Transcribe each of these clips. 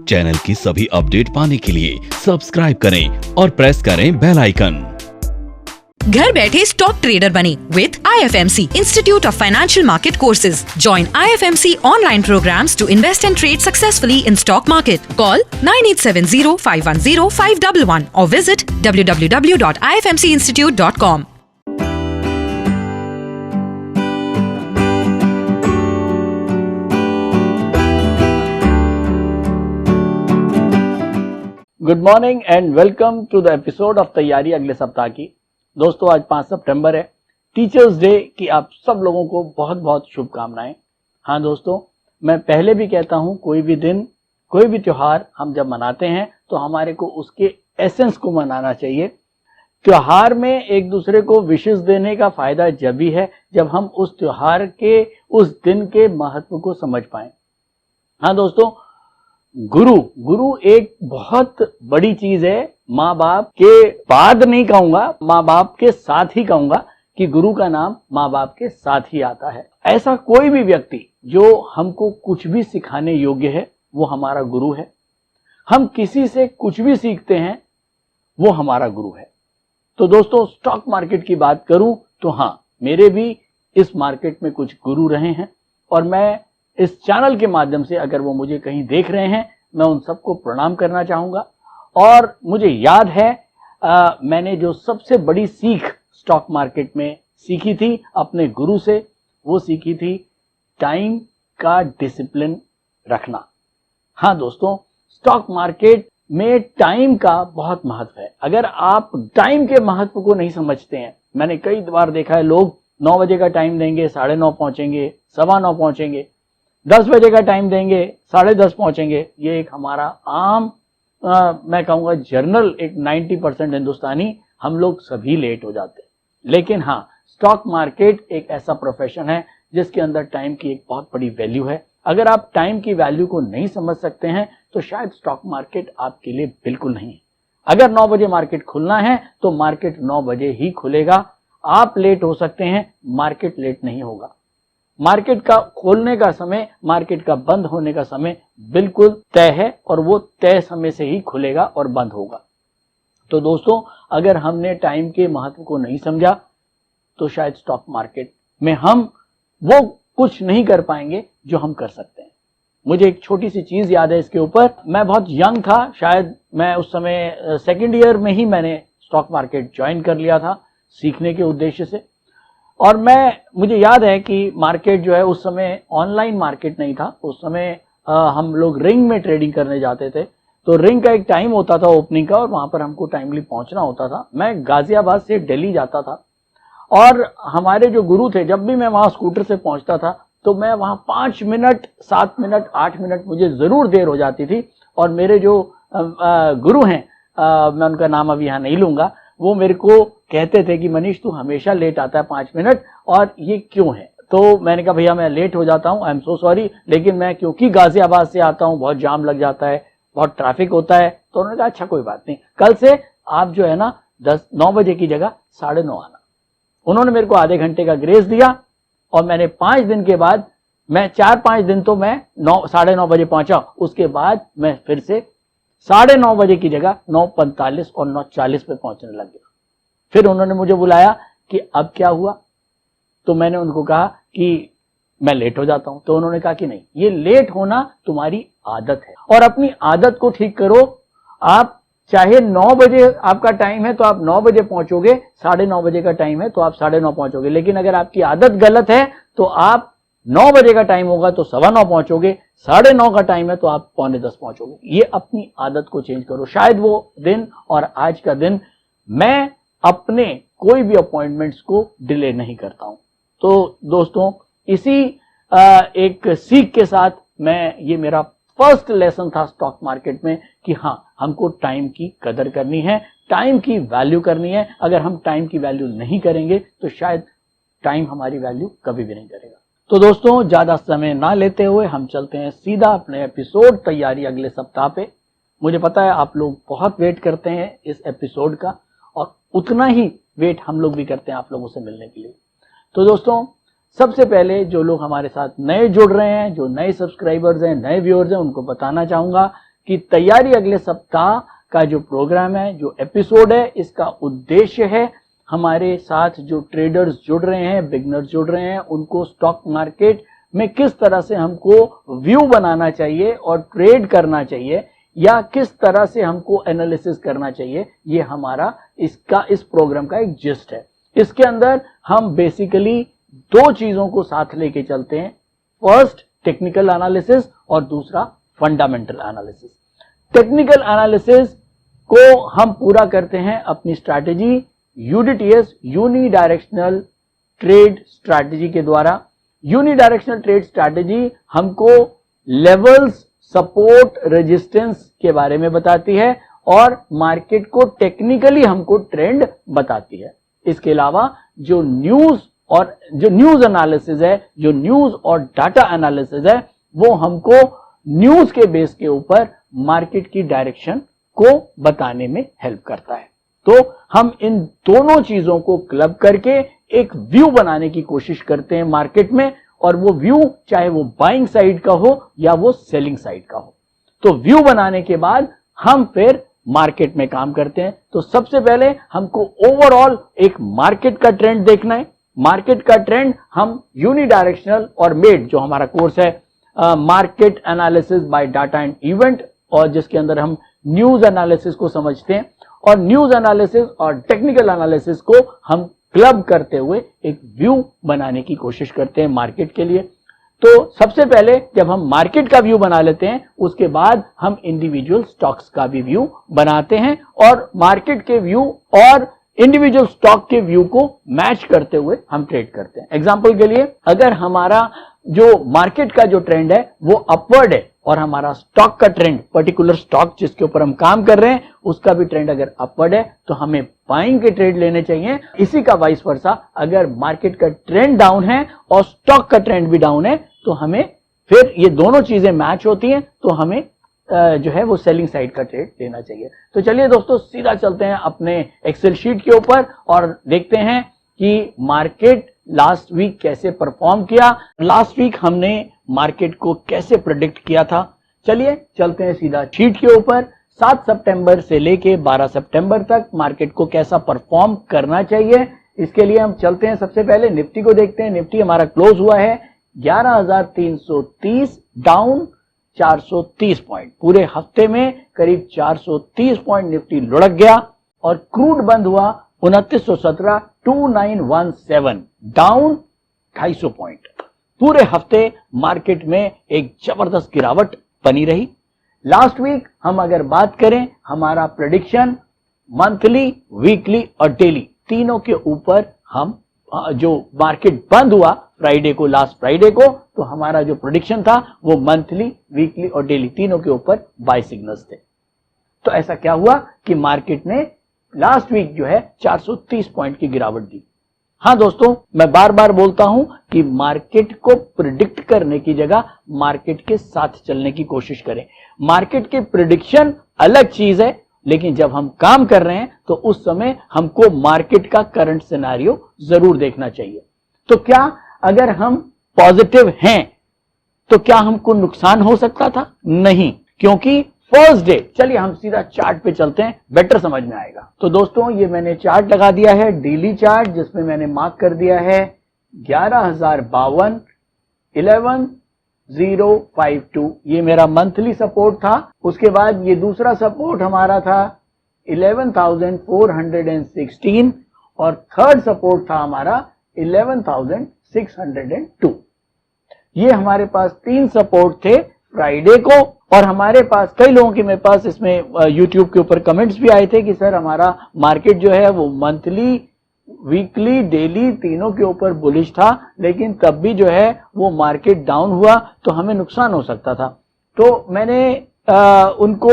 Channel की सभी update पाने के लिए सब्सक्राइब करें और प्रेस करें बेल आइकन। घर बैठे स्टॉक ट्रेडर बने with IFMC Institute of Financial Market Courses. Join IFMC online programs to invest and trade successfully in stock market. Call 9870-510-511 or visit www.ifmcinstitute.com. Good morning and welcome to the episode of तैयारी अगले सप्ताह की। दोस्तों आज 5 सितंबर है, teachers day की आप सब लोगों को बहुत बहुत शुभकामनाएं। हाँ दोस्तों, मैं पहले भी कहता हूँ कोई भी दिन कोई भी त्योहार हम जब मनाते हैं तो हमारे को उसके एसेंस को मनाना चाहिए। त्योहार में एक दूसरे को विशेष देने का फायदा जब भी है जब हम उस त्योहार के उस दिन के महत्व को समझ पाएं। हाँ दोस्तों, गुरु एक बहुत बड़ी चीज है। माँ बाप के बाद नहीं कहूंगा, माँ बाप के साथ ही कहूंगा कि गुरु का नाम माँ बाप के साथ ही आता है। ऐसा कोई भी व्यक्ति जो हमको कुछ भी सिखाने योग्य है वो हमारा गुरु है। हम किसी से कुछ भी सीखते हैं वो हमारा गुरु है। तो दोस्तों स्टॉक मार्केट की बात करूं तो हाँ, मेरे भी इस मार्केट में कुछ गुरु रहे हैं और मैं इस चैनल के माध्यम से अगर वो मुझे कहीं देख रहे हैं मैं उन सबको प्रणाम करना चाहूंगा। और मुझे याद है मैंने जो सबसे बड़ी सीख स्टॉक मार्केट में सीखी थी अपने गुरु से, वो सीखी थी टाइम का डिसिप्लिन रखना। हाँ दोस्तों, स्टॉक मार्केट में टाइम का बहुत महत्व है। अगर आप टाइम के महत्व को नहीं समझते हैं, मैंने कई बार देखा है लोग 9 बजे का टाइम देंगे 9:30 पहुंचेंगे, 9:15 पहुंचेंगे, 10 बजे का टाइम देंगे 10:30 पहुंचेंगे। ये एक हमारा आम मैं कहूँगा जर्नल एक 90% हिंदुस्तानी हम लोग सभी लेट हो जाते हैं। लेकिन हाँ, स्टॉक मार्केट एक ऐसा प्रोफेशन है जिसके अंदर टाइम की एक बहुत बड़ी वैल्यू है। अगर आप टाइम की वैल्यू को नहीं समझ सकते हैं तो शायद स्टॉक मार्केट आपके लिए बिल्कुल नहीं है। अगर 9 बजे मार्केट खुलना है तो मार्केट 9 बजे ही खुलेगा। आप लेट हो सकते हैं, मार्केट लेट नहीं होगा। मार्केट का खोलने का समय, मार्केट का बंद होने का समय बिल्कुल तय है और वो तय समय से ही खुलेगा और बंद होगा। तो दोस्तों अगर हमने टाइम के महत्व को नहीं समझा तो शायद स्टॉक मार्केट में हम वो कुछ नहीं कर पाएंगे जो हम कर सकते हैं। मुझे एक छोटी सी चीज याद है इसके ऊपर। मैं बहुत यंग था, शायद मैं उस समय सेकेंड ईयर में ही मैंने स्टॉक मार्केट ज्वाइन कर लिया था सीखने के उद्देश्य से। और मुझे याद है कि मार्केट जो है उस समय ऑनलाइन मार्केट नहीं था। उस समय हम लोग रिंग में ट्रेडिंग करने जाते थे। तो रिंग का एक टाइम होता था ओपनिंग का और वहां पर हमको टाइमली पहुंचना होता था। मैं गाजियाबाद से दिल्ली जाता था और हमारे जो गुरु थे, जब भी मैं वहां स्कूटर से पहुंचता था तो मैं वहां 5 मिनट 7 मिनट 8 मिनट मुझे जरूर देर हो जाती थी। और मेरे जो गुरु हैं, मैं उनका नाम अभी यहाँ नहीं लूंगा, वो मेरे को कहते थे कि मनीष तू हमेशा लेट आता है 5 मिनट, और ये क्यों है। तो मैंने कहा भैया मैं लेट हो जाता हूँ, आई एम सो सॉरी, लेकिन मैं क्योंकि गाजियाबाद से आता हूँ, बहुत जाम लग जाता है, बहुत ट्रैफिक होता है। तो उन्होंने कहा अच्छा कोई बात नहीं, कल से आप जो है ना 9 बजे की जगह 9:30 आना। उन्होंने मेरे को आधे घंटे का ग्रेस दिया और मैंने 5 दिन के बाद, मैं 4-5 दिन तो मैं 9:30 बजे पहुंचा। उसके बाद मैं फिर से 9:30 बजे की जगह 9:45 और 9:40 पे पहुंचने लग गया। फिर उन्होंने मुझे बुलाया कि अब क्या हुआ। तो मैंने उनको कहा कि मैं लेट हो जाता हूं। तो उन्होंने कहा कि नहीं, ये लेट होना तुम्हारी आदत है और अपनी आदत को ठीक करो। आप चाहे 9 बजे आपका टाइम है तो आप 9 बजे पहुंचोगे, 9:30 बजे का टाइम है तो आप 9:30 पहुंचोगे। लेकिन अगर आपकी आदत गलत है तो आप 9 बजे का टाइम होगा तो 9:15 पहुंचोगे, 9:30 का टाइम है तो आप 9:45 पहुंचोगे। ये अपनी आदत को चेंज करो। शायद वो दिन और आज का दिन मैं अपने कोई भी अपॉइंटमेंट्स को डिले नहीं करता हूं। तो दोस्तों इसी एक सीख के साथ ये मेरा फर्स्ट लेसन था स्टॉक मार्केट में कि हाँ, हमको टाइम की कदर करनी है, टाइम की वैल्यू करनी है। अगर हम टाइम की वैल्यू नहीं करेंगे तो शायद टाइम हमारी वैल्यू कभी भी नहीं करेगा। तो दोस्तों ज्यादा समय ना लेते हुए हम चलते हैं सीधा अपने एपिसोड तैयारी अगले सप्ताह पे। मुझे पता है आप लोग बहुत वेट करते हैं इस एपिसोड का और उतना ही वेट हम लोग भी करते हैं आप लोगों से मिलने के लिए। तो दोस्तों सबसे पहले जो लोग हमारे साथ नए जुड़ रहे हैं, जो नए सब्सक्राइबर्स हैं, नए व्यूअर्स हैं, उनको बताना चाहूंगा कि तैयारी अगले सप्ताह का जो प्रोग्राम है, जो एपिसोड है, इसका उद्देश्य है हमारे साथ जो ट्रेडर्स जुड़ रहे हैं, बिगनर्स जुड़ रहे हैं, उनको स्टॉक मार्केट में किस तरह से हमको व्यू बनाना चाहिए और ट्रेड करना चाहिए, या किस तरह से हमको एनालिसिस करना चाहिए, ये हमारा इस प्रोग्राम का एक जिस्ट है। इसके अंदर हम बेसिकली दो चीजों को साथ लेके चलते हैं, फर्स्ट टेक्निकल एनालिसिस और दूसरा फंडामेंटल एनालिसिस। टेक्निकल एनालिसिस को हम पूरा करते हैं अपनी strategy UDTS, uni directional trade strategy के द्वारा। यूनी डायरेक्शनल ट्रेड स्ट्रैटेजी हमको लेवल्स, सपोर्ट, रेजिस्टेंस के बारे में बताती है और मार्केट को टेक्निकली हमको ट्रेंड बताती है। इसके अलावा जो न्यूज एनालिसिस है, जो न्यूज और डाटा एनालिसिस है, वो हमको न्यूज के बेस के ऊपर मार्केट की डायरेक्शन को बताने में हेल्प करता है। तो हम इन दोनों चीजों को क्लब करके एक व्यू बनाने की कोशिश करते हैं मार्केट में, और वो व्यू चाहे वो बाइंग साइड का हो या वो सेलिंग साइड का हो। तो व्यू बनाने के बाद हम फिर मार्केट में काम करते हैं। तो सबसे पहले हमको ओवरऑल एक मार्केट का ट्रेंड देखना है। मार्केट का ट्रेंड हम यूनी डायरेक्शनल और मेड, जो हमारा कोर्स है market analysis bye data and event, और जिसके अंदर हम न्यूज एनालिसिस को समझते हैं, और न्यूज एनालिसिस और टेक्निकल एनालिसिस को हम क्लब करते हुए एक व्यू बनाने की कोशिश करते हैं मार्केट के लिए। तो सबसे पहले जब हम मार्केट का व्यू बना लेते हैं, उसके बाद हम इंडिविजुअल स्टॉक्स का भी व्यू बनाते हैं और मार्केट के व्यू और इंडिविजुअल स्टॉक के व्यू को मैच करते हुए हम ट्रेड करते हैं। एग्जांपल के लिए, अगर हमारा जो मार्केट का जो ट्रेंड है वो अपवर्ड है और हमारा स्टॉक का ट्रेंड, पर्टिकुलर स्टॉक जिसके ऊपर हम काम कर रहे हैं, उसका भी ट्रेंड अगर अपवर्ड है, तो हमें बाइंग के ट्रेड लेने चाहिए। इसी का वाइस वर्सा, अगर मार्केट का ट्रेंड डाउन है और स्टॉक का ट्रेंड भी डाउन है, तो हमें फिर ये दोनों चीजें मैच होती हैं, तो हमें जो है वो सेलिंग साइड का ट्रेड लेना चाहिए। तो चलिए दोस्तों, सीधा चलते हैं अपने एक्सेल शीट के ऊपर और देखते हैं कि मार्केट लास्ट वीक कैसे परफॉर्म किया, लास्ट वीक हमने मार्केट को कैसे प्रेडिक्ट किया था। चलिए चलते हैं सीधा शीट के ऊपर। 7 सितंबर से लेके 12 सितंबर तक मार्केट को कैसा परफॉर्म करना चाहिए, इसके लिए हम चलते हैं। सबसे पहले निफ्टी को देखते हैं। निफ्टी हमारा क्लोज हुआ है 11,330, डाउन 430 पॉइंट। पूरे हफ्ते में करीब 430 पॉइंट निफ्टी लुढ़क गया और क्रूड बंद हुआ 2917, 2917, डाउन 250 पॉइंट। पूरे हफ्ते मार्केट में एक जबरदस्त गिरावट बनी रही। लास्ट वीक हम अगर बात करें, हमारा प्रेडिक्शन मंथली, वीकली और डेली तीनों के ऊपर हम जो मार्केट बंद हुआ फ्राइडे को, लास्ट फ्राइडे को, तो हमारा जो प्रेडिक्शन था वो मंथली, वीकली और डेली तीनों के ऊपर बाय सिग्नल्स थे। तो ऐसा क्या हुआ कि मार्केट ने लास्ट वीक जो है 430 पॉइंट की गिरावट दी। हाँ दोस्तों, मैं बार बार बोलता हूं कि मार्केट को प्रिडिक्ट करने की जगह मार्केट के साथ चलने की कोशिश करें। मार्केट की प्रिडिक्शन अलग चीज है, लेकिन जब हम काम कर रहे हैं तो उस समय हमको मार्केट का करंट सिनेरियो जरूर देखना चाहिए। तो क्या अगर हम पॉजिटिव हैं तो क्या हमको नुकसान हो सकता था? नहीं, क्योंकि फर्स्ट डे, चलिए हम सीधा चार्ट पे चलते हैं, बेटर समझ में आएगा। तो दोस्तों, ये मैंने चार्ट लगा दिया है, डेली चार्ट, जिसमें मैंने मार्क कर दिया है 11,052, 11,052, ये मेरा मंथली सपोर्ट था। उसके बाद ये दूसरा सपोर्ट हमारा था 11,416 और थर्ड सपोर्ट था हमारा 11,602। ये हमारे पास 3 सपोर्ट थे फ्राइडे को, और हमारे पास कई लोगों के मेरे पास इसमें यूट्यूब के ऊपर कमेंट्स भी आए थे कि सर हमारा मार्केट जो है वो मंथली, वीकली, डेली तीनों के ऊपर बुलिश था, लेकिन तब भी जो है वो मार्केट डाउन हुआ तो हमें नुकसान हो सकता था। तो मैंने उनको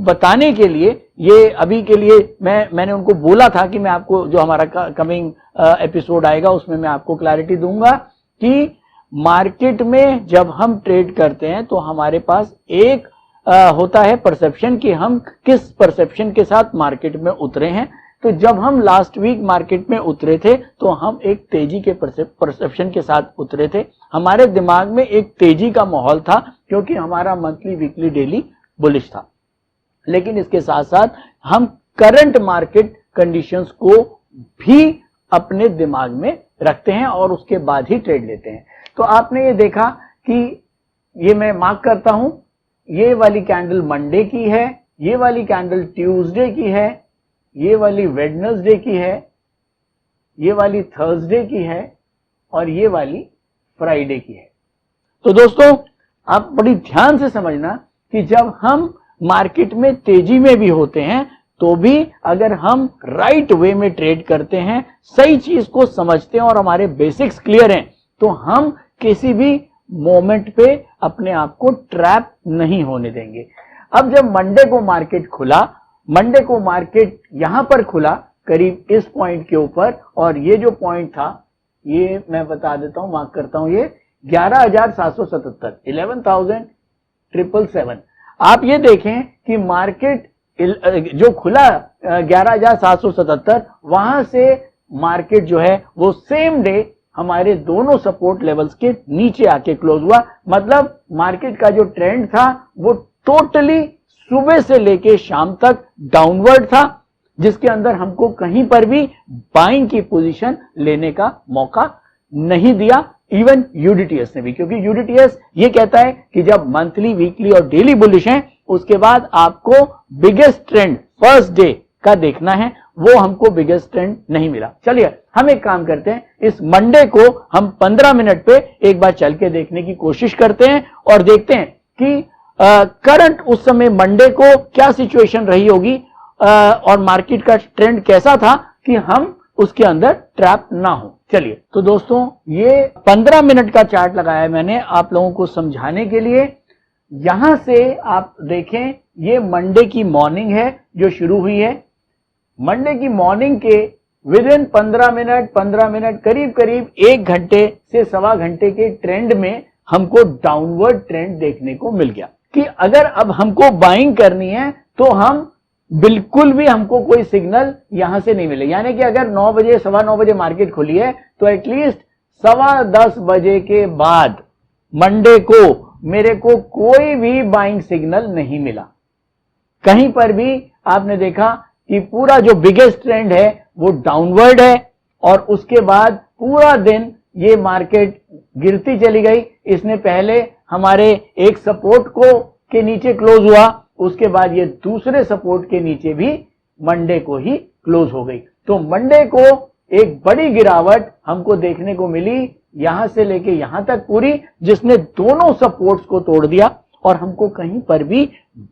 बताने के लिए, ये अभी के लिए मैंने उनको बोला था कि मैं आपको जो हमारा कमिंग एपिसोड आएगा उसमें मैं आपको क्लैरिटी दूंगा कि मार्केट में जब हम ट्रेड करते हैं तो हमारे पास एक होता है परसेप्शन कि हम किस परसेप्शन के साथ मार्केट में उतरे हैं। तो जब हम लास्ट वीक मार्केट में उतरे थे तो हम एक तेजी के परसेप्शन के साथ उतरे थे। हमारे दिमाग में एक तेजी का माहौल था क्योंकि हमारा मंथली, वीकली, डेली बुलिश था। लेकिन इसके साथ साथ हम करंट मार्केट कंडीशंस को भी अपने दिमाग में रखते हैं और उसके बाद ही ट्रेड लेते हैं। तो आपने ये देखा कि ये मैं मार्क करता हूं, ये वाली कैंडल मंडे की है, ये वाली कैंडल ट्यूसडे की है, ये वाली वेडनेसडे की है, ये वाली थर्सडे की है और ये वाली फ्राइडे की है। तो दोस्तों आप बड़ी ध्यान से समझना कि जब हम मार्केट में तेजी में भी होते हैं तो भी अगर हम राइट वे में ट्रेड करते हैं, सही चीज को समझते हैं और हमारे बेसिक्स क्लियर हैं, तो हम किसी भी मोमेंट पे अपने आप को ट्रैप नहीं होने देंगे। अब जब मंडे को मार्केट खुला, मंडे को मार्केट यहां पर खुला करीब इस पॉइंट के ऊपर, और ये जो पॉइंट था ये मैं बता देता हूं, मार्क करता हूं, ये 11,777 11,777। आप ये देखें कि मार्केट जो खुला 11,777, वहां से मार्केट जो है वो सेम डे हमारे दोनों सपोर्ट लेवल्स के नीचे आके क्लोज हुआ। मतलब मार्केट का जो ट्रेंड था वो टोटली सुबह से लेके शाम तक डाउनवर्ड था, जिसके अंदर हमको कहीं पर भी बाइंग की पोजीशन लेने का मौका नहीं दिया, इवन यूडीटीएस ने भी, क्योंकि यूडीटीएस ये कहता है कि जब मंथली, वीकली और डेली बुलिश हैं, उसके बाद आपको बिगेस्ट ट्रेंड फर्स्ट डे का देखना है। वो हमको बिगेस्ट ट्रेंड नहीं मिला। चलिए हम एक काम करते हैं, इस मंडे को हम 15 मिनट पे एक बार चल के देखने की कोशिश करते हैं और देखते हैं कि करंट उस समय मंडे को क्या सिचुएशन रही होगी और मार्केट का ट्रेंड कैसा था कि हम उसके अंदर ट्रैप ना हो। चलिए, तो दोस्तों ये 15 मिनट का चार्ट लगाया है मैंने आप लोगों को समझाने के लिए। यहां से आप देखें, ये मंडे की मॉर्निंग है जो शुरू हुई है। मंडे की मॉर्निंग के विद इन 15 मिनट करीब करीब 1 घंटे से सवा घंटे के ट्रेंड में हमको डाउनवर्ड ट्रेंड देखने को मिल गया कि अगर अब हमको बाइंग करनी है तो हम बिल्कुल भी हमको कोई सिग्नल यहां से नहीं मिले। यानी कि अगर 9 बजे, सवा 9 बजे मार्केट खुली है तो एटलीस्ट 10:15 बजे के बाद मंडे को मेरे को कोई भी बाइंग सिग्नल नहीं मिला। कहीं पर भी आपने देखा कि पूरा जो बिगेस्ट ट्रेंड है वो डाउनवर्ड है और उसके बाद पूरा दिन ये मार्केट गिरती चली गई। इसने पहले हमारे एक सपोर्ट को के नीचे क्लोज हुआ, उसके बाद ये दूसरे सपोर्ट के नीचे भी मंडे को ही क्लोज हो गई। तो मंडे को एक बड़ी गिरावट हमको देखने को मिली यहां से लेके यहां तक पूरी, जिसने दोनों सपोर्ट्स को तोड़ दिया और हमको कहीं पर भी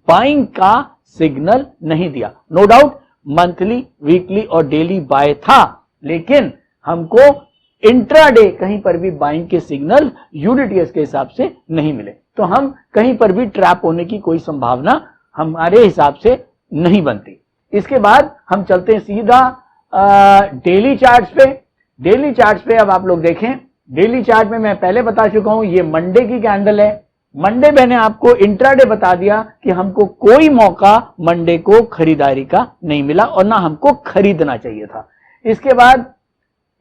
बाइंग का सिग्नल नहीं दिया। नो डाउट मंथली, वीकली और डेली बाय था, लेकिन हमको इंट्राडे कहीं पर भी बाइंग के सिग्नल यूडीटीएस के हिसाब से नहीं मिले। तो हम कहीं पर भी ट्रैप होने की कोई संभावना हमारे हिसाब से नहीं बनती। इसके बाद हम चलते हैं सीधा डेली चार्ट्स पे। डेली चार्ट्स पे अब आप लोग देखें, डेली चार्ट में मैं पहले बता चुका हूं ये मंडे की कैंडल है। मंडे मैंने आपको इंट्राडे बता दिया कि हमको कोई मौका मंडे को खरीदारी का नहीं मिला और ना हमको खरीदना चाहिए था। इसके बाद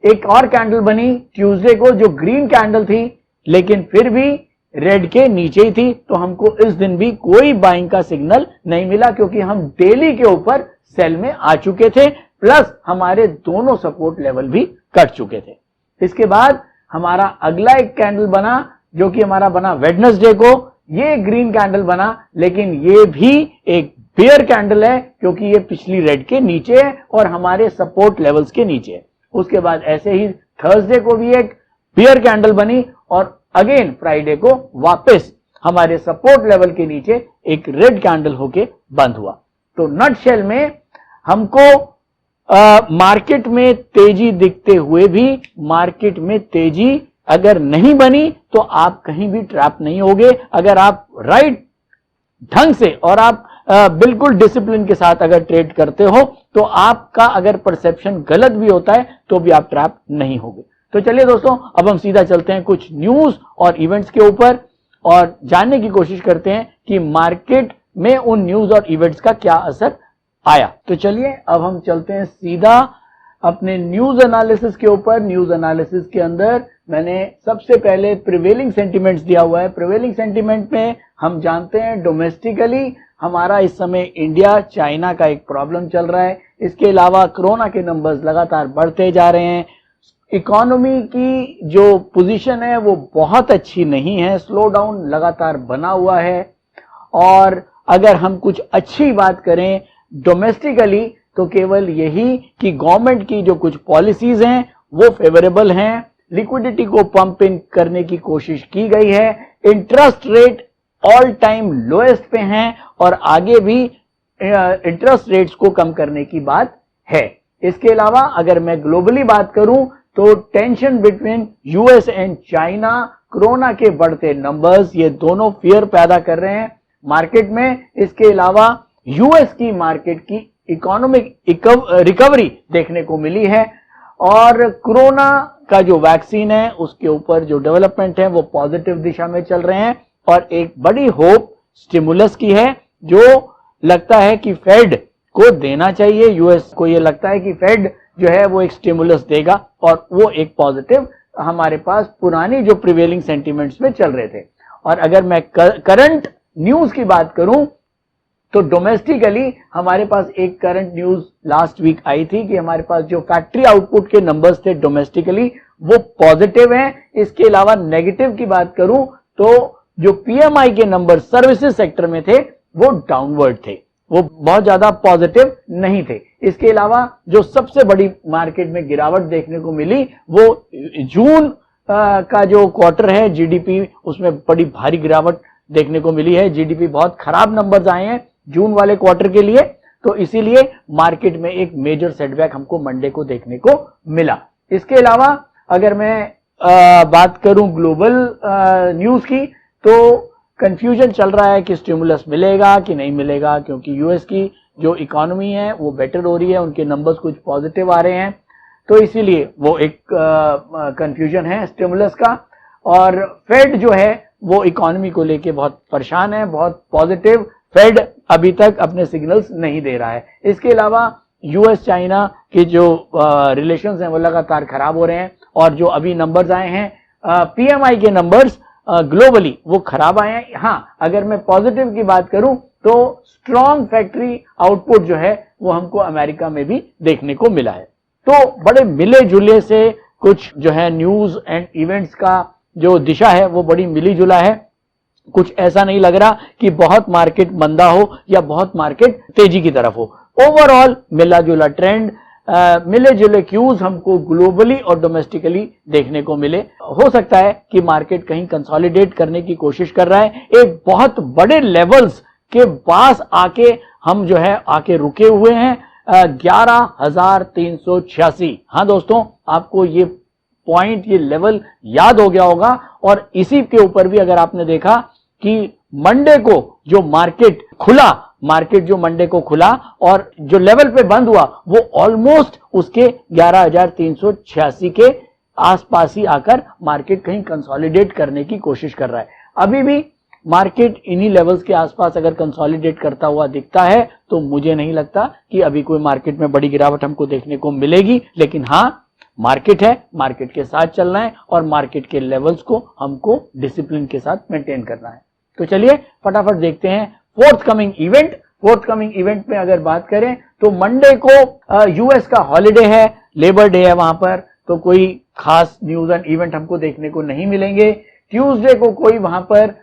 एक और कैंडल बनी ट्यूसडे को जो ग्रीन कैंडल थी, लेकिन फिर भी रेड के नीचे ही थी, तो हमको इस दिन भी कोई बाइंग का सिग्नल नहीं मिला क्योंकि हम डेली के ऊपर सेल में आ चुके थे, प्लस हमारे दोनों सपोर्ट लेवल भी कट चुके थे। इसके बाद हमारा अगला एक कैंडल बना जो कि हमारा बना वेडनेसडे को, ये ग्रीन कैंडल बना, लेकिन ये भी एक बेयर कैंडल है क्योंकि ये पिछली रेड के नीचे है और हमारे सपोर्ट लेवल्स के नीचे है। उसके बाद ऐसे ही थर्सडे को भी एक बेयर कैंडल बनी और अगेन फ्राइडे को वापस हमारे सपोर्ट लेवल के नीचे एक रेड कैंडल होके बंद हुआ। तो नटशेल में हमको मार्केट में तेजी दिखते हुए भी मार्केट में तेजी अगर नहीं बनी तो आप कहीं भी ट्रैप नहीं होगे। अगर आप राइट ढंग से और आप बिल्कुल डिसिप्लिन के साथ अगर ट्रेड करते हो तो आपका अगर परसेप्शन गलत भी होता है तो भी आप ट्रैप नहीं होगे। तो चलिए दोस्तों, अब हम सीधा चलते हैं कुछ न्यूज और इवेंट्स के ऊपर और जानने की कोशिश करते हैं कि मार्केट में उन न्यूज और इवेंट्स का क्या असर आया। तो चलिए अब हम चलते हैं सीधा अपने न्यूज एनालिसिस के ऊपर। न्यूज एनालिसिस के अंदर मैंने सबसे पहले प्रिवेलिंग सेंटिमेंट्स दिया हुआ है। प्रिवेलिंग सेंटिमेंट में हम जानते हैं डोमेस्टिकली हमारा इस समय इंडिया चाइना का एक प्रॉब्लम चल रहा है। इसके अलावा कोरोना के नंबर्स लगातार बढ़ते जा रहे हैं। इकोनॉमी की जो पोजीशन है वो बहुत अच्छी नहीं है, स्लो डाउन लगातार बना हुआ है। और अगर हम कुछ अच्छी बात करें डोमेस्टिकली तो केवल यही कि गवर्नमेंट की जो कुछ पॉलिसीज हैं वो फेवरेबल हैं, लिक्विडिटी को पंप इन करने की कोशिश की गई है, interest rate all time lowest पे हैं और आगे भी इंटरेस्ट रेट्स को कम करने की बात है। इसके अलावा अगर मैं ग्लोबली बात करूं तो tension between US and China, corona के बढ़ते नंबर्स, ये दोनों फियर पैदा कर रहे हैं मार्केट में। इसके अलावा यूएस की मार्केट की इकोनॉमिक रिकवरी देखने को मिली है और कोरोना का जो वैक्सीन है उसके ऊपर जो डेवलपमेंट है वो पॉजिटिव दिशा में चल रहे हैं और एक बड़ी होप स्टिमुलस की है जो लगता है कि फेड को देना चाहिए। यूएस को ये लगता है कि फेड जो है वो एक स्टिमुलस देगा और वो एक पॉजिटिव हमारे पास पुरानी जो प्रिवेलिंग सेंटिमेंट्स में चल रहे थे। और अगर मैं करंट न्यूज की बात करूं तो डोमेस्टिकली हमारे पास एक करंट न्यूज लास्ट वीक आई थी कि हमारे पास जो फैक्ट्री आउटपुट के नंबर्स थे डोमेस्टिकली वो पॉजिटिव हैं। इसके अलावा नेगेटिव की बात करूं तो जो पीएमआई के नंबर सर्विसेज सेक्टर में थे वो डाउनवर्ड थे, वो बहुत ज्यादा पॉजिटिव नहीं थे। इसके अलावा जो सबसे बड़ी मार्केट में गिरावट देखने को मिली वो जून का जो क्वार्टर है जीडीपी, उसमें बड़ी भारी गिरावट देखने को मिली है। जीडीपी बहुत खराब नंबर्स आए हैं जून वाले क्वार्टर के लिए, तो इसीलिए मार्केट में एक मेजर सेटबैक हमको मंडे को देखने को मिला। इसके अलावा अगर मैं बात करूं ग्लोबल न्यूज की तो कंफ्यूजन चल रहा है कि स्टिमुलस मिलेगा कि नहीं मिलेगा, क्योंकि यूएस की जो इकोनॉमी है वो बेटर हो रही है, उनके नंबर्स कुछ पॉजिटिव आ रहे हैं, तो इसीलिए वो एक कंफ्यूजन है स्टिमुलस का। और फेड जो है वो इकोनॉमी को लेके बहुत परेशान है, बहुत पॉजिटिव फेड अभी तक अपने सिग्नल्स नहीं दे रहा है। इसके अलावा यूएस चाइना के जो रिलेशंस हैं वो लगातार खराब हो रहे हैं और जो अभी नंबर्स आए हैं पीएमआई के नंबर्स ग्लोबली वो खराब आए हैं। हाँ, अगर मैं पॉजिटिव की बात करूं तो स्ट्रॉन्ग फैक्ट्री आउटपुट जो है वो हमको अमेरिका में भी देखने को मिला है। तो बड़े मिले जुले से कुछ जो है न्यूज एंड इवेंट्स का जो दिशा है वो बड़ी मिली जुला है। कुछ ऐसा नहीं लग रहा कि बहुत मार्केट मंदा हो या बहुत मार्केट तेजी की तरफ हो। ओवरऑल मिला जुला ट्रेंड, मिले जुले क्यूज हमको ग्लोबली और डोमेस्टिकली देखने को मिले। हो सकता है कि मार्केट कहीं कंसोलिडेट करने की कोशिश कर रहा है, एक बहुत बड़े लेवल्स के पास आके हम जो है आके रुके हुए हैं 11,386। हाँ दोस्तों, आपको ये पॉइंट, ये लेवल याद हो गया होगा। और इसी के ऊपर भी अगर आपने देखा कि मंडे को जो मार्केट जो मंडे को खुला और जो लेवल पे बंद हुआ वो ऑलमोस्ट उसके 11,386 के आसपास ही आकर मार्केट कहीं कंसोलिडेट करने की कोशिश कर रहा है। अभी भी मार्केट इन्हीं लेवल्स के आसपास अगर कंसोलिडेट करता हुआ दिखता है तो मुझे नहीं लगता कि अभी कोई मार्केट में बड़ी गिरावट हमको देखने को मिलेगी। लेकिन हाँ, मार्केट है, मार्केट के साथ चलना है और मार्केट के लेवल्स को हमको डिसिप्लिन के साथ मेंटेन करना है। तो चलिए फटाफट देखते हैं फोर्थ कमिंग इवेंट में अगर बात करें तो मंडे को यूएस का हॉलिडे है, लेबर डे है वहां पर, तो कोई खास न्यूज एंड इवेंट हमको देखने को नहीं मिलेंगे। ट्यूसडे को कोई वहां पर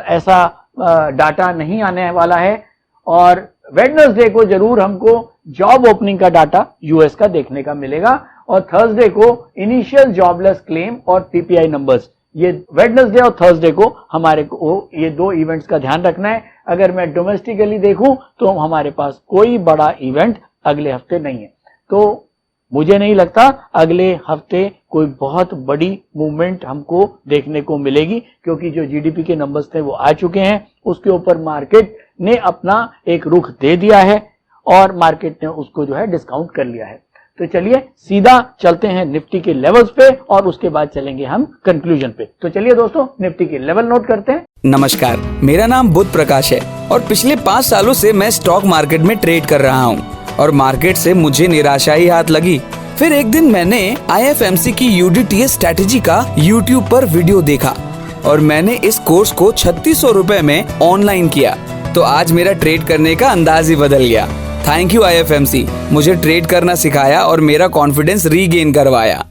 ऐसा डाटा नहीं आने वाला है और वेडनेसडे को जरूर हमको जॉब ओपनिंग का डाटा यूएस का देखने का मिलेगा और थर्सडे को इनिशियल जॉबलेस क्लेम और पीपीआई नंबर्स। ये वेडनेसडे और थर्सडे को हमारे को ये दो इवेंट्स का ध्यान रखना है। अगर मैं डोमेस्टिकली देखूं तो हमारे पास कोई बड़ा इवेंट अगले हफ्ते नहीं है, तो मुझे नहीं लगता अगले हफ्ते कोई बहुत बड़ी मूवमेंट हमको देखने को मिलेगी, क्योंकि जो जीडीपी के नंबर्स थे वो आ चुके हैं, उसके ऊपर मार्केट ने अपना एक रुख दे दिया है और मार्केट ने उसको जो है डिस्काउंट कर लिया है। तो चलिए सीधा चलते हैं निफ्टी के लेवल्स पे और उसके बाद चलेंगे हम कंक्लूजन पे। तो चलिए दोस्तों निफ्टी के लेवल नोट करते हैं। नमस्कार, मेरा नाम बुध प्रकाश है और पिछले 5 सालों से मैं स्टॉक मार्केट में ट्रेड कर रहा हूँ और मार्केट से मुझे निराशा ही हाथ लगी। फिर एक दिन मैंने IFMC की UDTS स्ट्रेटेजी का YouTube पर वीडियो देखा और मैंने इस कोर्स को 3600 रुपए में ऑनलाइन किया, तो आज मेरा ट्रेड करने का अंदाज ही बदल गया। थैंक यू IFMC, मुझे ट्रेड करना सिखाया और मेरा कॉन्फिडेंस रीगेन करवाया।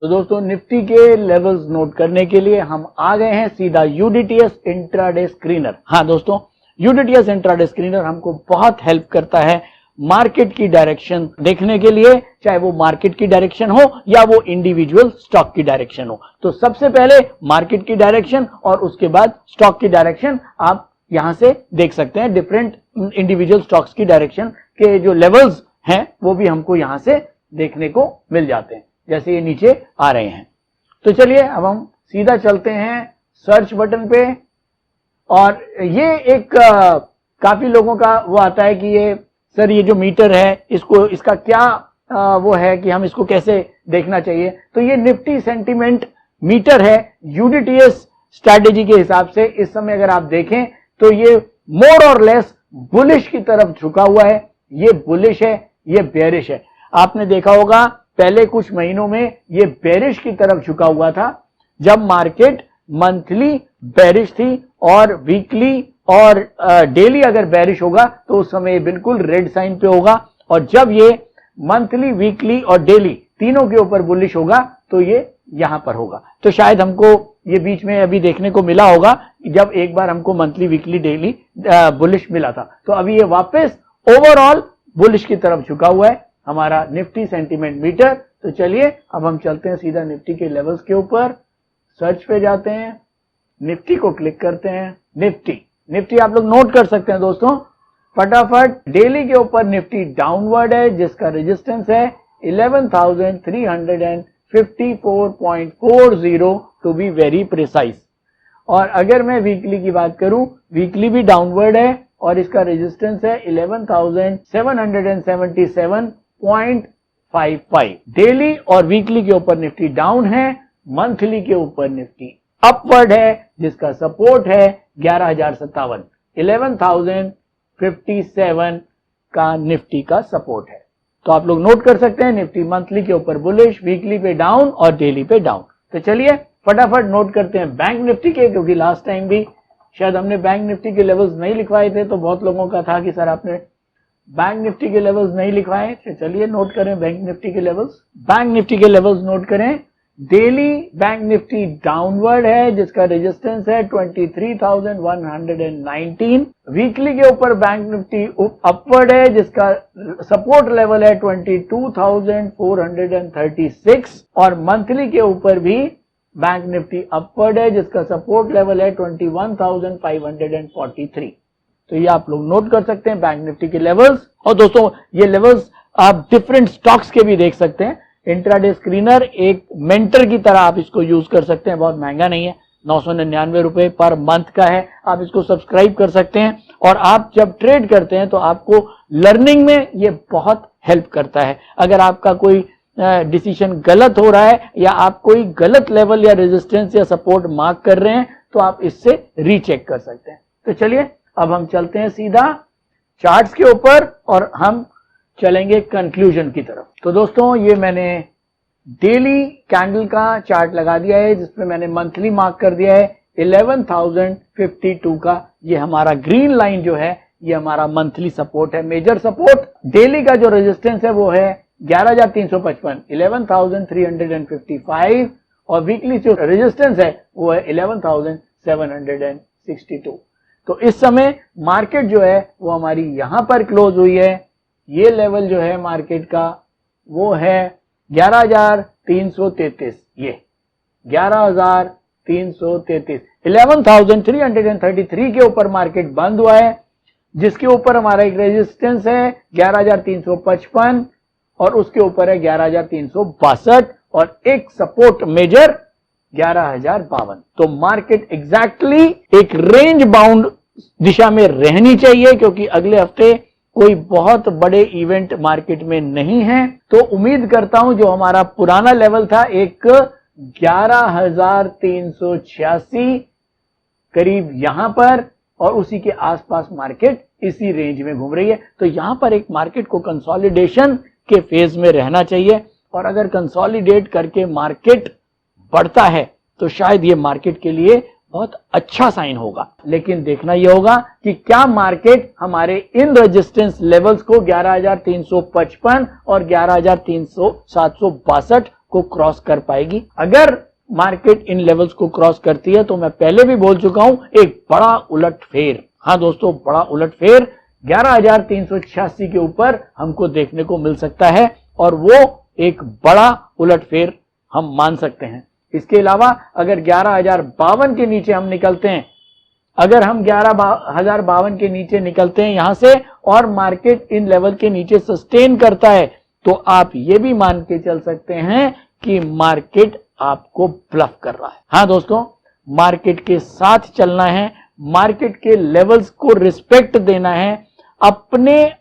तो दोस्तों, निफ्टी के लेवल्स नोट करने के लिए हम आ गए हैं सीधा UDTS इंट्राडे स्क्रीनर। हाँ दोस्तों, UDTS इंट्राडे स्क्रीनर हमको बहुत हेल्प करता है मार्केट की डायरेक्शन देखने के लिए, चाहे वो मार्केट की डायरेक्शन हो या वो इंडिविजुअल स्टॉक की डायरेक्शन हो। तो सबसे पहले मार्केट की डायरेक्शन और उसके बाद स्टॉक की डायरेक्शन आप यहां से देख सकते हैं। डिफरेंट इंडिविजुअल स्टॉक्स की डायरेक्शन के जो लेवल्स हैं वो भी हमको यहां से देखने को मिल जाते हैं, जैसे ये नीचे आ रहे हैं। तो चलिए अब हम सीधा चलते हैं सर्च बटन पे, और ये एक काफी लोगों का वो आता है कि ये सर ये जो मीटर है इसका क्या वो है कि हम इसको कैसे देखना चाहिए। तो ये निफ्टी सेंटीमेंट मीटर है UDTS स्ट्रैटेजी के हिसाब से। इस समय अगर आप देखें तो ये मोर और लेस बुलिश की तरफ झुका हुआ है। ये बुलिश है, ये बेयरिश है। आपने देखा होगा पहले कुछ महीनों में ये बेरिश की तरफ झुका हुआ था, जब मार्केट मंथली बेरिश थी, और वीकली और डेली अगर बेरिश होगा तो उस समय बिल्कुल रेड साइन पे होगा, और जब ये मंथली, वीकली और डेली तीनों के ऊपर बुलिश होगा तो ये यहां पर होगा। तो शायद हमको ये बीच में अभी देखने को मिला होगा जब एक बार हमको मंथली, वीकली, डेली बुलिश मिला था। तो अभी ये वापस ओवरऑल बुलिश की तरफ झुका हुआ है हमारा निफ्टी सेंटीमेंट मीटर। तो चलिए अब हम चलते हैं सीधा निफ्टी के लेवल्स के ऊपर। सर्च पे जाते हैं, निफ्टी को क्लिक करते हैं। निफ्टी आप लोग नोट कर सकते हैं दोस्तों फटाफट। डेली के ऊपर निफ्टी डाउनवर्ड है, जिसका रेजिस्टेंस है 11,354.40 टू बी वेरी प्रिसाइज। और अगर मैं वीकली की बात करूं, वीकली भी डाउनवर्ड है और इसका रेजिस्टेंस है 11,777.55। डेली और वीकली के ऊपर निफ्टी डाउन है, मंथली के ऊपर निफ्टी अपवर्ड है, जिसका सपोर्ट है 11,057, 11,057 का निफ्टी का सपोर्ट है। तो आप लोग नोट कर सकते हैं निफ्टी मंथली के ऊपर बुलिश, वीकली पे डाउन और डेली पे डाउन। तो चलिए फटाफट नोट करते हैं बैंक निफ्टी के, क्योंकि लास्ट टाइम भी शायद हमने बैंक निफ्टी के लेवल्स नहीं लिखवाए थे, तो बहुत लोगों का था कि सर आपने बैंक निफ्टी के लेवल्स नहीं लिखवाए। तो चलिए नोट करें बैंक निफ्टी के लेवल्स। बैंक निफ्टी के लेवल्स नोट करें। डेली बैंक निफ्टी डाउनवर्ड है, जिसका रेजिस्टेंस है 23,119। वीकली के ऊपर बैंक निफ्टी अपवर्ड है, जिसका सपोर्ट लेवल है 22,436। और मंथली के ऊपर भी बैंक निफ्टी अपवर्ड है, जिसका सपोर्ट लेवल है 21,543। तो ये आप लोग नोट कर सकते हैं बैंक निफ्टी के लेवल्स। और दोस्तों ये लेवल्स आप डिफरेंट स्टॉक्स के भी देख सकते हैं। इंट्राडे स्क्रीनर एक मेंटर की तरह आप इसको यूज कर सकते हैं, बहुत महंगा नहीं है, 999 रुपए पर मंथ का है। आप इसको सब्सक्राइब कर सकते हैं, और आप जब ट्रेड करते हैं तो आपको लर्निंग में ये बहुत हेल्प करता है। अगर आपका कोई डिसीजन गलत हो रहा है या आप कोई गलत लेवल या रेजिस्टेंस या सपोर्ट मार्क कर रहे हैं तो आप इससे रीचेक कर सकते हैं। तो चलिए अब हम चलते हैं सीधा चार्ट्स के ऊपर और हम चलेंगे कंक्लूजन की तरफ। तो दोस्तों ये मैंने डेली कैंडल का चार्ट लगा दिया है, जिसमें मैंने मंथली मार्क कर दिया है 11,052 का। ये हमारा ग्रीन लाइन जो है ये हमारा मंथली सपोर्ट है, मेजर सपोर्ट। डेली का जो रेजिस्टेंस है वो है 11,355, 11,355, और वीकली जो रेजिस्टेंस है वो है 11,762। तो इस समय मार्केट जो है वो हमारी यहां पर क्लोज हुई है। ये लेवल जो है मार्केट का वो है 11,333, ये 11,333, 11,333 के ऊपर मार्केट बंद हुआ है, जिसके ऊपर हमारा एक रेजिस्टेंस है 11,355 और उसके ऊपर है 11,362 और एक सपोर्ट मेजर 11,052। तो मार्केट एग्जैक्टली एक रेंज बाउंड दिशा में रहनी चाहिए, क्योंकि अगले हफ्ते कोई बहुत बड़े इवेंट मार्केट में नहीं है। तो उम्मीद करता हूं जो हमारा पुराना लेवल था एक 11,386 करीब यहां पर, और उसी के आसपास मार्केट इसी रेंज में घूम रही है। तो यहां पर एक मार्केट को कंसोलिडेशन के फेज में रहना चाहिए, और अगर कंसोलिडेट करके मार्केट बढ़ता है तो शायद ये मार्केट के लिए बहुत अच्छा साइन होगा। लेकिन देखना यह होगा कि क्या मार्केट हमारे इन रेजिस्टेंस लेवल्स को 11,355 और 11,762 को क्रॉस कर पाएगी। अगर मार्केट इन लेवल्स को क्रॉस करती है तो मैं पहले भी बोल चुका हूं, एक बड़ा उलटफेर, हाँ दोस्तों, बड़ा उलटफेर 11,386 के ऊपर हमको देखने को मिल सकता है और वो एक बड़ा उलटफेर हम मान सकते हैं। इसके अलावा अगर 11,052 के नीचे हम निकलते हैं, अगर हम 11,052 के नीचे निकलते हैं यहां से और मार्केट इन लेवल के नीचे सस्टेन करता है, तो आप ये भी मान के चल सकते हैं कि मार्केट आपको ब्लफ कर रहा है। हाँ दोस्तों, मार्केट के साथ चलना है, मार्केट के लेवल्स को रिस्पेक्ट देना है। अपने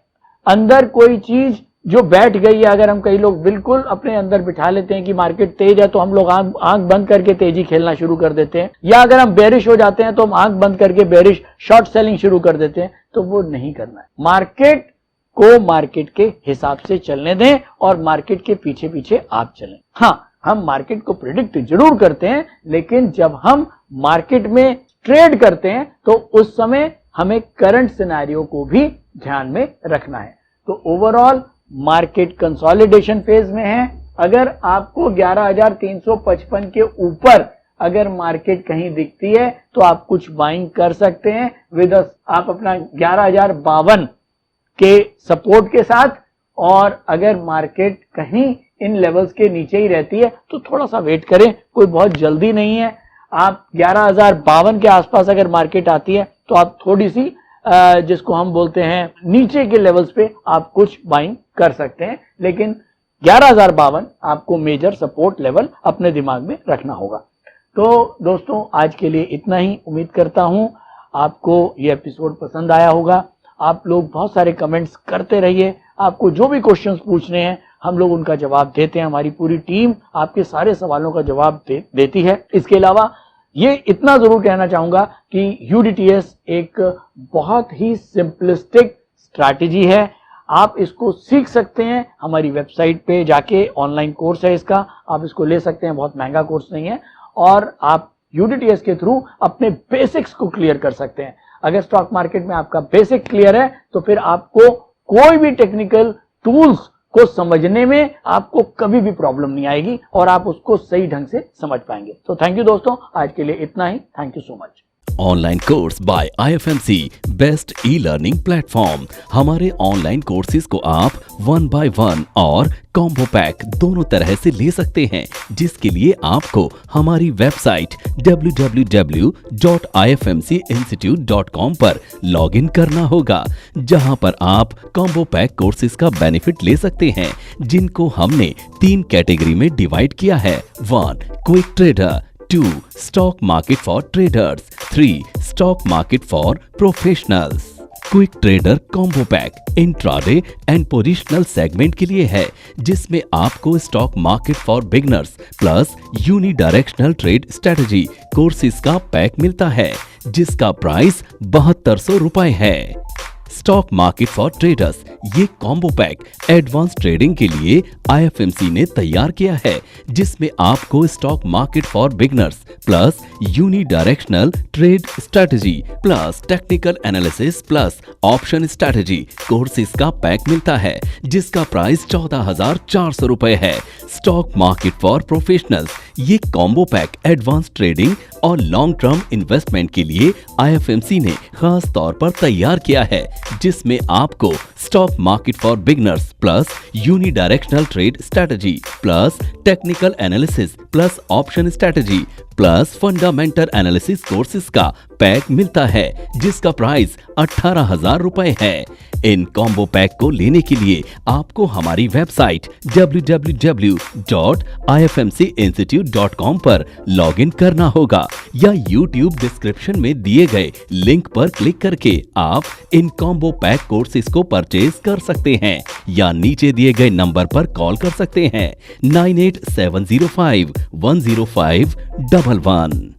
अंदर कोई चीज जो बैठ गई है, अगर हम कई लोग बिल्कुल अपने अंदर बिठा लेते हैं कि मार्केट तेज है तो हम लोग आंख बंद करके तेजी खेलना शुरू कर देते हैं, या अगर हम बेरिश हो जाते हैं तो हम आंख बंद करके बेरिश शॉर्ट सेलिंग शुरू कर देते हैं, तो वो नहीं करना है। मार्केट को मार्केट के हिसाब से चलने दें और मार्केट के पीछे पीछे आप चलें। हाँ, हम मार्केट को प्रिडिक्ट जरूर करते हैं, लेकिन जब हम मार्केट में ट्रेड करते हैं तो उस समय हमें करंट सिनेरियो को भी ध्यान में रखना है। तो ओवरऑल मार्केट कंसोलिडेशन फेज में है। अगर आपको 11,355 के ऊपर अगर मार्केट कहीं दिखती है तो आप कुछ बाइंग कर सकते हैं आप अपना 11,052 के सपोर्ट के साथ, और अगर मार्केट कहीं इन लेवल्स के नीचे ही रहती है तो थोड़ा सा वेट करें, कोई बहुत जल्दी नहीं है। आप 11,052 के आसपास अगर मार्केट आती है तो आप थोड़ी सी जिसको हम बोलते हैं नीचे के लेवल्स पे आप कुछ बाइंग कर सकते हैं, लेकिन 11,052 आपको मेजर सपोर्ट लेवल अपने दिमाग में रखना होगा। तो दोस्तों, आज के लिए इतना ही। उम्मीद करता हूं आपको ये एपिसोड पसंद आया होगा। आप लोग बहुत सारे कमेंट्स करते रहिए, आपको जो भी क्वेश्चंस पूछने हैं हम लोग उनका जवाब देते हैं। हमारी पूरी टीम आपके सारे सवालों का जवाब देती है। इसके अलावा ये इतना जरूर कहना चाहूंगा कि UDTS एक बहुत ही सिंपलिस्टिक स्ट्रैटेजी है। आप इसको सीख सकते हैं, हमारी वेबसाइट पे जाके ऑनलाइन कोर्स है इसका, आप इसको ले सकते हैं, बहुत महंगा कोर्स नहीं है, और आप UDTS के थ्रू अपने बेसिक्स को क्लियर कर सकते हैं। अगर स्टॉक मार्केट में आपका बेसिक क्लियर है तो फिर आपको कोई भी टेक्निकल टूल्स को समझने में आपको कभी भी प्रॉब्लम नहीं आएगी और आप उसको सही ढंग से समझ पाएंगे। तो थैंक यू दोस्तों, आज के लिए इतना ही। Thank you so much. Online course by IFMC best e learning platform. हमारे ऑनलाइन कोर्सेज को आप 1 by 1 और कॉम्बो पैक दोनों तरह से ले सकते हैं, जिसके लिए आपको हमारी वेबसाइट www.ifmcinstitute.com पर लॉगिन करना होगा, जहां पर आप कॉम्बो पैक कोर्सेज का बेनिफिट ले सकते हैं, जिनको हमने 3 कैटेगरी में डिवाइड किया है। 1 quick trader, 2 stock market for traders, 3 stock market for professionals. Quick trader combo pack intraday and positional segment के लिए है, जिसमें आपको stock market for beginners plus uni directional trade strategy courses का पैक मिलता है, जिसका प्राइस 7200 रुपए है। स्टॉक मार्केट फॉर ट्रेडर्स ये कॉम्बो पैक एडवांस ट्रेडिंग के लिए IFMC ने तैयार किया है, जिसमें आपको stock market for beginners plus uni directional trade strategy plus technical analysis plus option strategy courses का पैक मिलता है, जिसका प्राइस 14,400 रुपए है। स्टॉक मार्केट फॉर प्रोफेशनल्स ये कॉम्बो पैक एडवांस ट्रेडिंग और लॉन्ग टर्म इन्वेस्टमेंट के लिए IFMC ने खास तौर पर तैयार किया है, जिसमें आपको stock market for beginners plus uni directional trade strategy plus technical analysis plus option strategy plus fundamental analysis courses का पैक मिलता है, जिसका प्राइस 18,000 रुपए है। इन कॉम्बो पैक को लेने के लिए आपको हमारी वेबसाइट www.ifmcinstitute.com पर लॉगिन करना होगा, या YouTube डिस्क्रिप्शन में दिए गए लिंक पर क्लिक करके आप इन कॉम्बो पैक कोर्सेज को परचेज कर सकते हैं, या नीचे दिए गए नंबर पर कॉल कर सकते हैं 9870510511।